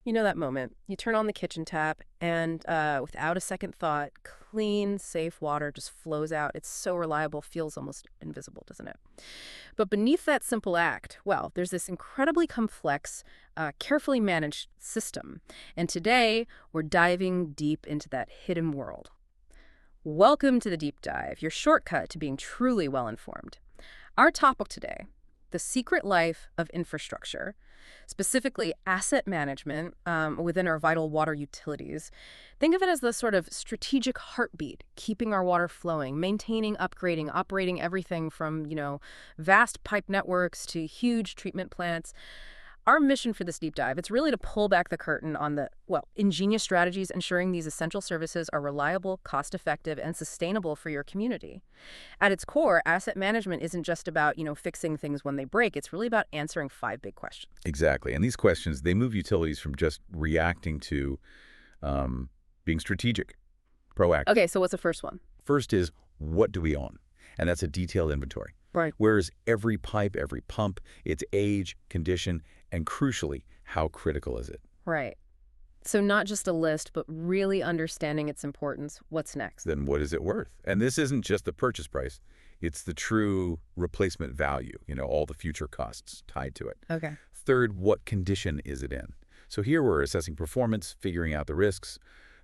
You know that moment. You turn on the kitchen tap, and without a second thought, clean, safe water just flows out. It's so reliable, feels almost invisible, doesn't it? But beneath that simple act, well, there's this incredibly complex, carefully managed system. And today, we're diving deep into that hidden world. Welcome to the Deep Dive, your shortcut to being truly well-informed. Our topic today, the secret life of infrastructure, specifically asset management within our vital water utilities. Think of it as the sort of strategic heartbeat, keeping our water flowing, maintaining, upgrading, operating everything from, vast pipe networks to huge treatment plants. Our mission for this deep dive, it's really to pull back the curtain on the, ingenious strategies ensuring these essential services are reliable, cost-effective, and sustainable for your community. At its core, asset management isn't just about, fixing things when they break. It's really about answering 5 big questions. Exactly. And these questions, they move utilities from just reacting to being strategic, proactive. Okay, so what's the first one? First is, what do we own? And that's a detailed inventory. Right. Where is every pipe, every pump, its age, condition, and crucially, how critical is it? Right. So not just a list, but really understanding its importance. What's next? Then what is it worth? And this isn't just the purchase price. It's the true replacement value, all the future costs tied to it. Okay. Third, what condition is it in? So here we're assessing performance, figuring out the risks,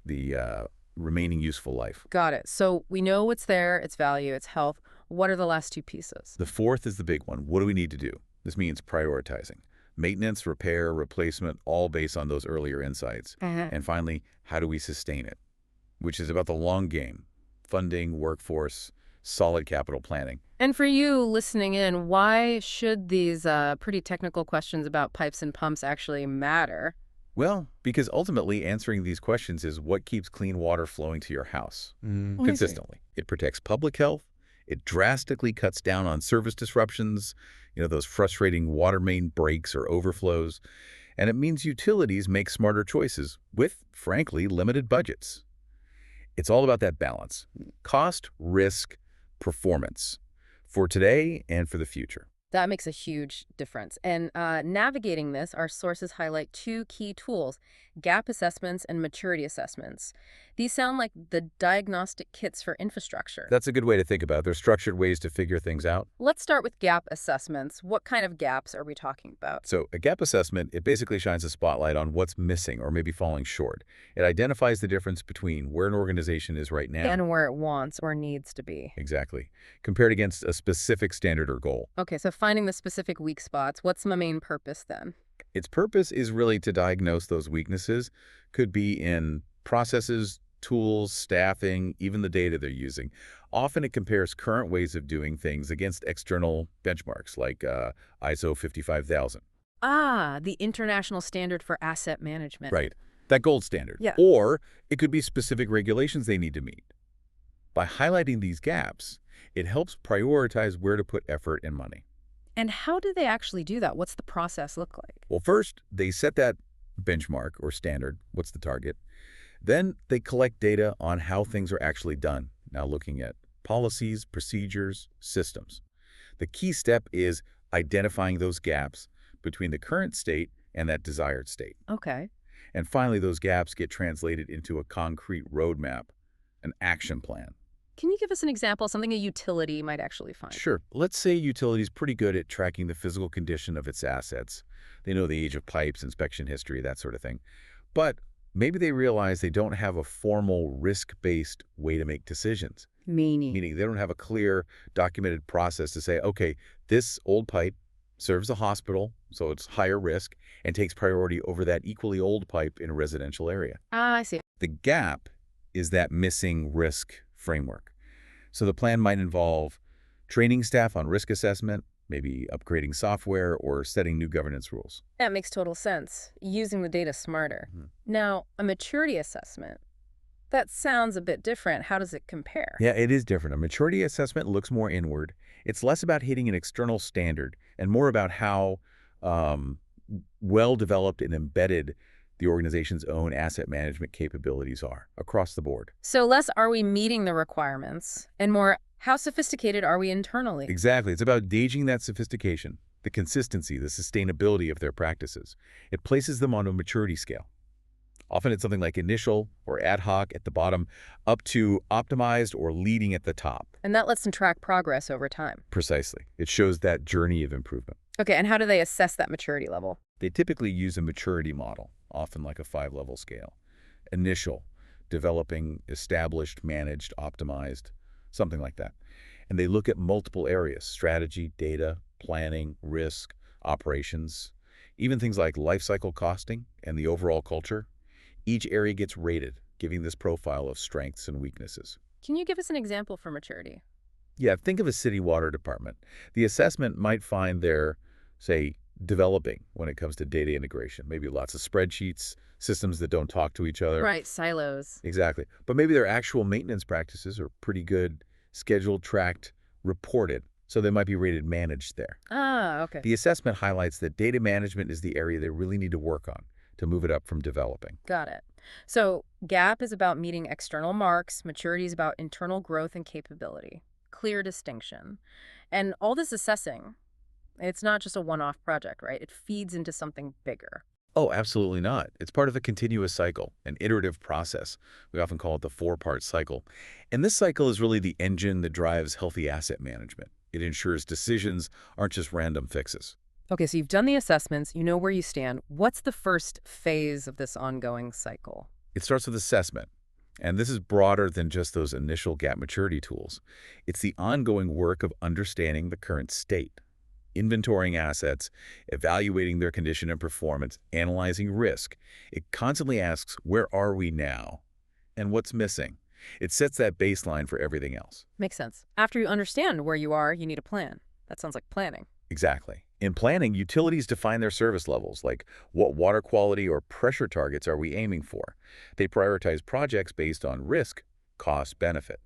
the remaining useful life. Got it. So we know what's there, its value, its health. What are the last 2 pieces? The fourth is the big one. What do we need to do? This means prioritizing. Maintenance, repair, replacement, all based on those earlier insights. And finally, how do we sustain it? Which is about the long game. Funding, workforce, solid capital planning. And for you listening in, why should these pretty technical questions about pipes and pumps actually matter? Well, because ultimately answering these questions is what keeps clean water flowing to your house consistently. It protects public health. It drastically cuts down on service disruptions, those frustrating water main breaks or overflows. And it means utilities make smarter choices with, frankly, limited budgets. It's all about that balance. Cost, risk, performance. For today and for the future. That makes a huge difference. And navigating this, our sources highlight 2 key tools, gap assessments and maturity assessments. These sound like the diagnostic kits for infrastructure. That's a good way to think about it. They're structured ways to figure things out. Let's start with gap assessments. What kind of gaps are we talking about? So a gap assessment, it basically shines a spotlight on what's missing or maybe falling short. It identifies the difference between where an organization is right now and where it wants or needs to be. Exactly. Compared against a specific standard or goal. Okay, so finding the specific weak spots, what's my main purpose then? Its purpose is really to diagnose those weaknesses. Could be in processes, tools, staffing, even the data they're using. Often it compares current ways of doing things against external benchmarks like ISO 55000. Ah, the international standard for asset management. Right. That gold standard. Yeah. Or it could be specific regulations they need to meet. By highlighting these gaps, it helps prioritize where to put effort and money. And how do they actually do that? What's the process look like? Well, first, they set that benchmark or standard. What's the target? Then they collect data on how things are actually done. Now looking at policies, procedures, systems. The key step is identifying those gaps between the current state and that desired state. Okay. And finally, those gaps get translated into a concrete roadmap, an action plan. Can you give us an example of something a utility might actually find? Sure. Let's say a utility is pretty good at tracking the physical condition of its assets. They know the age of pipes, inspection history, that sort of thing. But maybe they realize they don't have a formal risk-based way to make decisions. Meaning they don't have a clear, documented process to say, okay, this old pipe serves a hospital, so it's higher risk, and takes priority over that equally old pipe in a residential area. Ah, I see. The gap is that missing risk framework. So the plan might involve training staff on risk assessment, maybe upgrading software or setting new governance rules. That makes total sense. Using the data smarter. Now, a maturity assessment. That sounds a bit different. How does it compare? Yeah, it is different. A maturity assessment looks more inward. It's less about hitting an external standard and more about how well-developed and embedded the organization's own asset management capabilities are across the board. So less are we meeting the requirements and more how sophisticated are we internally? Exactly. It's about gauging that sophistication, the consistency, the sustainability of their practices. It places them on a maturity scale. Often it's something like initial or ad hoc at the bottom, up to optimized or leading at the top. And that lets them track progress over time. Precisely. It shows that journey of improvement. Okay, and how do they assess that maturity level? They typically use a maturity model, often like a 5-level scale. Initial, developing, established, managed, optimized, something like that. And they look at multiple areas: strategy, data, planning, risk, operations, even things like life cycle costing and the overall culture. Each area gets rated, giving this profile of strengths and weaknesses. Can you give us an example for maturity? Yeah, think of a city water department. The assessment might find they're, say, developing when it comes to data integration. Maybe lots of spreadsheets, systems that don't talk to each other. Right, silos. Exactly. But maybe their actual maintenance practices are pretty good, scheduled, tracked, reported. So they might be rated managed there. Ah, okay. The assessment highlights that data management is the area they really need to work on to move it up from developing. Got it. So GAP is about meeting external marks. Maturity is about internal growth and capability. Clear distinction. And all this assessing, it's not just a one-off project, right? It feeds into something bigger. Oh, absolutely not. It's part of a continuous cycle, an iterative process. We often call it the 4-part cycle. And this cycle is really the engine that drives healthy asset management. It ensures decisions aren't just random fixes. Okay, so you've done the assessments, you know where you stand. What's the first phase of this ongoing cycle? It starts with assessment. And this is broader than just those initial gap maturity tools. It's the ongoing work of understanding the current state, inventorying assets, evaluating their condition and performance, analyzing risk. It constantly asks, where are we now? And what's missing? It sets that baseline for everything else. Makes sense. After you understand where you are, you need a plan. That sounds like planning. Exactly. In planning, utilities define their service levels, like what water quality or pressure targets are we aiming for. They prioritize projects based on risk, cost, benefit.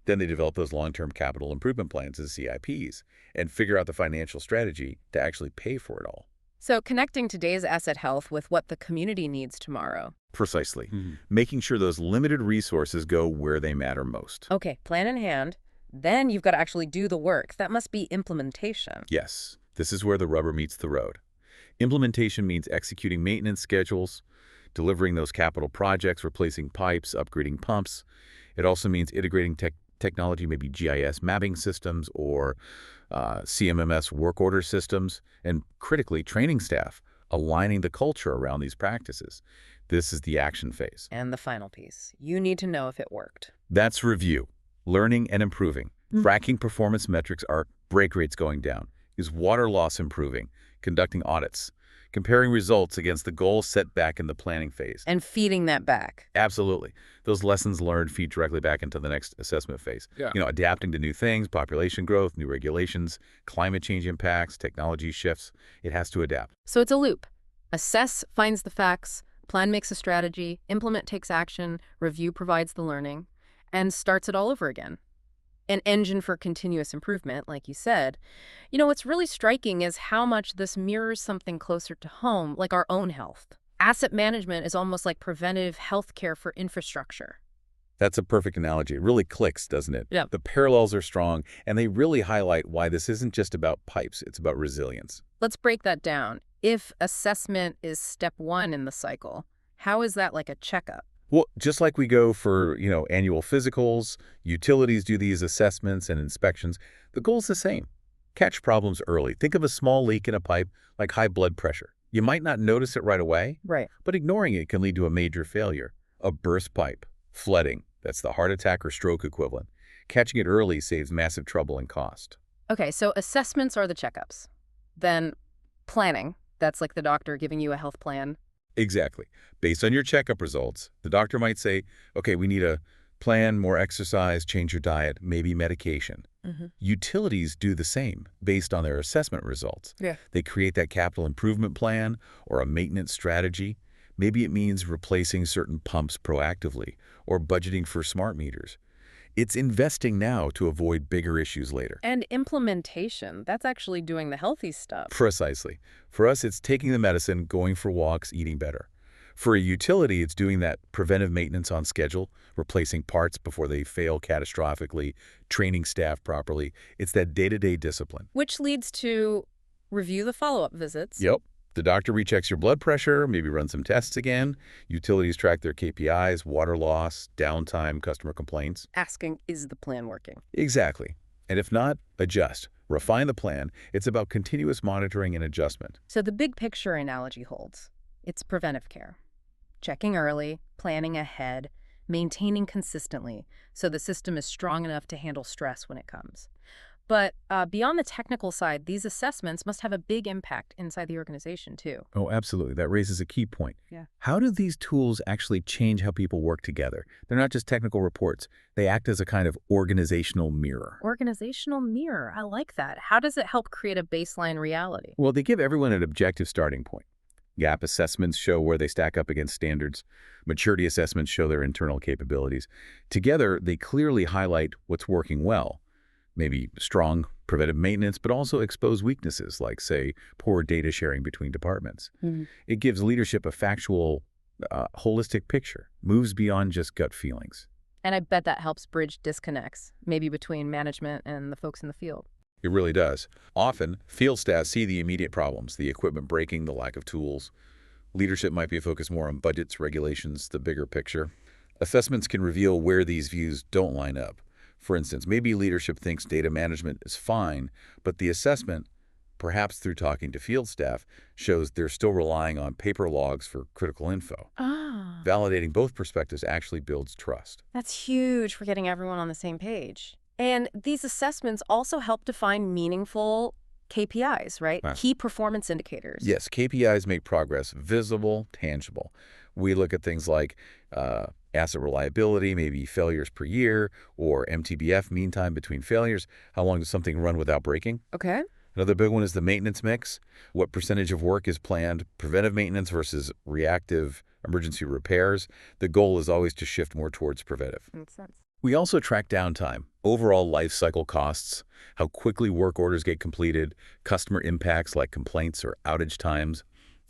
Then they develop those long-term capital improvement plans as CIPs and figure out the financial strategy to actually pay for it all. So connecting today's asset health with what the community needs tomorrow. Precisely. Making sure those limited resources go where they matter most. Okay, plan in hand. Then you've got to actually do the work. That must be implementation. Yes, this is where the rubber meets the road. Implementation means executing maintenance schedules, delivering those capital projects, replacing pipes, upgrading pumps. It also means integrating technology, maybe GIS mapping systems or CMMS work order systems, and critically, training staff, aligning the culture around these practices. This is the action phase. And the final piece. You need to know if it worked. That's review, learning and improving. Tracking performance metrics are break rates going down. Is water loss improving? Conducting audits. Comparing results against the goals set back in the planning phase. And feeding that back. Absolutely. Those lessons learned feed directly back into the next assessment phase. Yeah. Adapting to new things, population growth, new regulations, climate change impacts, technology shifts. It has to adapt. So it's a loop. Assess finds the facts, plan makes a strategy, implement takes action, review provides the learning, and starts it all over again. An engine for continuous improvement, like you said. What's really striking is how much this mirrors something closer to home, like our own health. Asset management is almost like preventative health care for infrastructure. That's a perfect analogy. It really clicks, doesn't it? Yeah. The parallels are strong, and they really highlight why this isn't just about pipes. It's about resilience. Let's break that down. If assessment is step one in the cycle, how is that like a checkup? Well, just like we go for, annual physicals, utilities do these assessments and inspections, the goal's the same. Catch problems early. Think of a small leak in a pipe like high blood pressure. You might not notice it right away, Right. but ignoring it can lead to a major failure. A burst pipe, flooding, that's the heart attack or stroke equivalent. Catching it early saves massive trouble and cost. Okay, so assessments are the checkups. Then planning, that's like the doctor giving you a health plan. Exactly. Based on your checkup results, the doctor might say, okay, we need a plan, more exercise, change your diet, maybe medication. Utilities do the same based on their assessment results. Yeah. They create that capital improvement plan or a maintenance strategy. Maybe it means replacing certain pumps proactively or budgeting for smart meters. It's investing now to avoid bigger issues later. And implementation, that's actually doing the healthy stuff. Precisely. For us, it's taking the medicine, going for walks, eating better. For a utility, it's doing that preventive maintenance on schedule, replacing parts before they fail catastrophically, training staff properly. It's that day-to-day discipline. Which leads to review the follow-up visits. Yep. The doctor rechecks your blood pressure, maybe run some tests again. Utilities track their KPIs, water loss, downtime, customer complaints. Asking, is the plan working? Exactly. And if not, adjust. Refine the plan. It's about continuous monitoring and adjustment. So the big picture analogy holds. It's preventive care. Checking early, planning ahead, maintaining consistently so the system is strong enough to handle stress when it comes. But beyond the technical side, these assessments must have a big impact inside the organization, too. Oh, absolutely. That raises a key point. Yeah. How do these tools actually change how people work together? They're not just technical reports. They act as a kind of organizational mirror. Organizational mirror. I like that. How does it help create a baseline reality? Well, they give everyone an objective starting point. Gap assessments show where they stack up against standards. Maturity assessments show their internal capabilities. Together, they clearly highlight what's working well. Maybe strong preventive maintenance, but also expose weaknesses like, say, poor data sharing between departments. It gives leadership a factual, holistic picture, moves beyond just gut feelings. And I bet that helps bridge disconnects, maybe between management and the folks in the field. It really does. Often, field staff see the immediate problems, the equipment breaking, the lack of tools. Leadership might be focused more on budgets, regulations, the bigger picture. Assessments can reveal where these views don't line up. For instance, maybe leadership thinks data management is fine, but the assessment, perhaps through talking to field staff, shows they're still relying on paper logs for critical info. Ah, Validating both perspectives actually builds trust. that's huge for getting everyone on the same page. And these assessments also help define meaningful KPIs, right? Right. Key performance indicators. Yes, KPIs make progress visible, tangible. We look at things like asset reliability, maybe failures per year, or MTBF, mean time between failures. How long does something run without breaking? Okay. Another big one is the maintenance mix. What percentage of work is planned preventive maintenance versus reactive emergency repairs? The goal is always to shift more towards preventive. Makes sense. We also track downtime, overall life cycle costs, how quickly work orders get completed, customer impacts like complaints or outage times.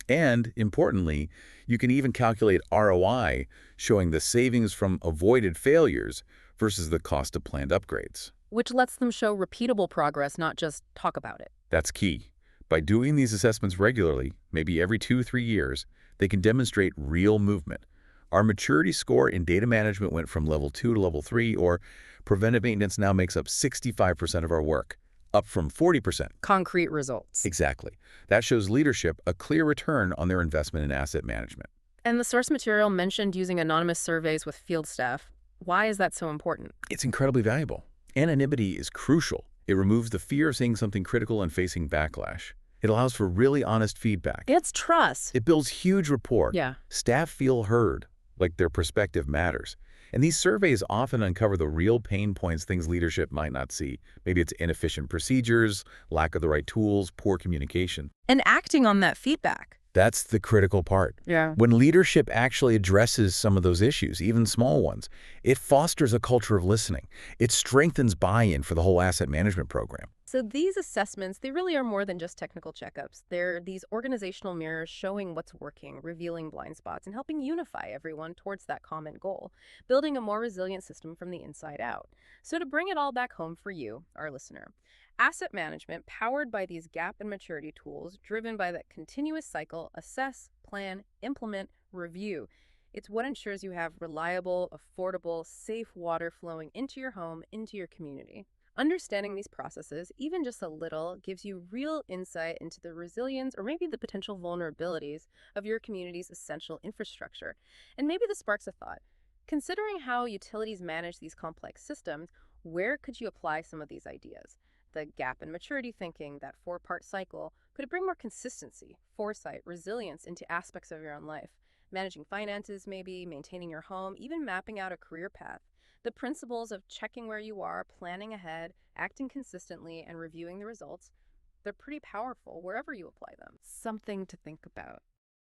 And, importantly, you can even calculate ROI, showing the savings from avoided failures versus the cost of planned upgrades. Which lets them show repeatable progress, not just talk about it. That's key. By doing these assessments regularly, maybe every 2-3 years, they can demonstrate real movement. Our maturity score in data management went from level 2 to level 3, or preventive maintenance now makes up 65% of our work, up from 40%. Concrete results. Exactly. That shows leadership a clear return on their investment in asset management. And the source material mentioned using anonymous surveys with field staff. Why is that so important? It's incredibly valuable. Anonymity is crucial. It removes the fear of saying something critical and facing backlash. It allows for really honest feedback. It's trust. It builds huge rapport. Yeah. Staff feel heard, like their perspective matters. And these surveys often uncover the real pain points things leadership might not see. Maybe it's inefficient procedures, lack of the right tools, poor communication. And acting on that feedback. That's the critical part. Yeah. When leadership actually addresses some of those issues, even small ones, it fosters a culture of listening. It strengthens buy-in for the whole asset management program. So these assessments, they really are more than just technical checkups. They're these organizational mirrors showing what's working, revealing blind spots, and helping unify everyone towards that common goal, building a more resilient system from the inside out. So to bring it all back home for you, our listener, asset management powered by these gap and maturity tools, driven by that continuous cycle, assess, plan, implement, review. It's what ensures you have reliable, affordable, safe water flowing into your home, into your community. Understanding these processes, even just a little, gives you real insight into the resilience or maybe the potential vulnerabilities of your community's essential infrastructure. And maybe this sparks a thought. Considering how utilities manage these complex systems, where could you apply some of these ideas? The gap and maturity thinking, that 4-part cycle, could it bring more consistency, foresight, resilience into aspects of your own life? Managing finances, maybe, maintaining your home, even mapping out a career path. The principles of checking where you are, planning ahead, acting consistently, and reviewing the results, they're pretty powerful wherever you apply them. Something to think about.